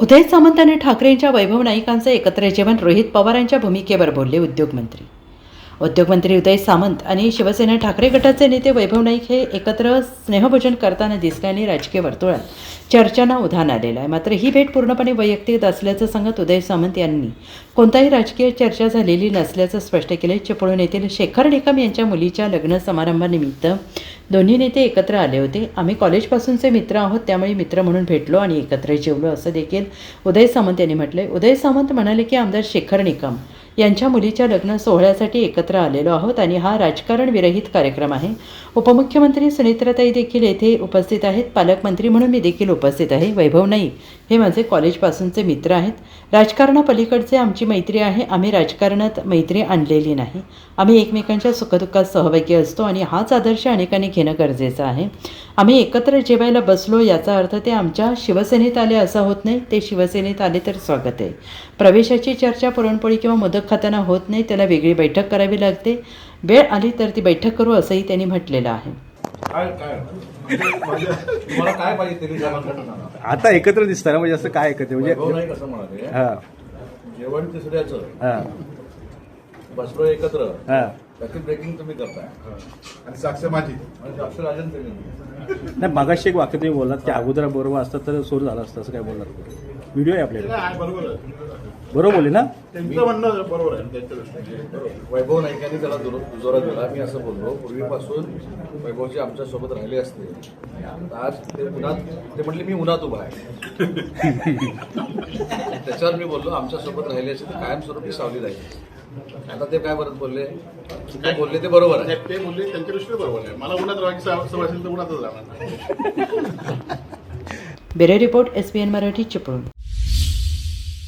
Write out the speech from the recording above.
उदय सामंत आणि ठाकरेंच्या वैभव नाईकांचे एकत्र जेवण रोहित पवारांच्या भूमिकेवर बोलले उद्योगमंत्री उदय सामंत आणि शिवसेना ठाकरे गटाचे नेते वैभव नाईक हे एकत्र स्नेहभोजन करताना दिसल्याने राजकीय वर्तुळात चर्चांना उधाण आलेलं आहे। मात्र ही भेट पूर्णपणे वैयक्तिक असल्याचं सांगत उदय सामंत यांनी कोणताही राजकीय चर्चा झालेली नसल्याचं स्पष्ट केले। चिपळूण येथील शेखर निकम यांच्या मुलीच्या लग्न समारंभानिमित्त दोन्ही नेते एकत्र आले होते। आम्ही कॉलेजपासूनचे मित्र आहोत, त्यामुळे मित्र म्हणून भेटलो आणि एकत्र जेवलो असं देखील उदय सामंत यांनी म्हटले। उदय सामंत म्हणाले की आमदार शेखर निकम यांच्या मुलीच्या लग्न सोहळ्यासाठी एकत्र आलेलो आहोत आणि हा राजकारण विरहित कार्यक्रम आहे। उपमुख्यमंत्री सुनेत्राताई देखील येथे उपस्थित आहेत, पालकमंत्री म्हणून मी देखील उपस्थित आहे। वैभव नाईक हे माझे कॉलेजपासूनचे मित्र आहेत, राजकारणापलीकडचे आमची मैत्री आहे। आम्ही राजकारणात मैत्री आणलेली नाही, आम्ही एकमेकांच्या सुखदुःखात सहभागी असतो आणि हाच आदर्श अनेकांनी घेणं गरजेचं आहे। आम्ही एकत्र जेवायला बसलो याचा अर्थ ते आमच्या शिवसेनेत आले असं होत नाही, ते शिवसेनेत आले तर स्वागत आहे। प्रवेशाची चर्चा पुरणपोळी किंवा मोदक खाताना होत नाही, त्याला वेगळी बैठक करावी लागते, वेळ आली तर ती बैठक करू असंही त्यांनी म्हटलेलं आहे। आता एकत्र दिसताना म्हणजे असं काय एकत्र म्हणजे कसं म्हणाले जेवण तिसऱ्याचं बसलो एकत्र त्याची ब्रेकिंग तुम्ही करताय आणि साक्ष माझी आणि साक्ष राजन त्यांनी नाही मगाशी एक वाक्य तुम्ही बोललात की अगोदर बरोबर असतं तर सोड झालं असतं असं काय बोललात। व्हिडिओ आहे आपल्याकडे, बरोबर आहे, बरोबर बोलले ना त्यांचं म्हणणं बरोबर आहे त्यांच्या दृष्टीने। वैभव नाईकांनी त्याला दुजोरा दिला। मी असं बोललो, पूर्वीपासून वैभवजी आमच्या सोबत राहिले असते, आज ते उन्हात ते म्हटले मी उन्हात उभा आहे त्याच्यावर मी बोललो आमच्या सोबत राहिले असते तर कायमस्वरूपी सावली राहील। आता ते काय परत बोलले, ते बोलले ते बरोबर आहे, ते बोलले त्यांच्या दृष्टीने बरोबर आहे। मला उन्हात राहायची सवय असेल तर उन्हातच राहणार। Bureau report SBN Marathi Chiplun.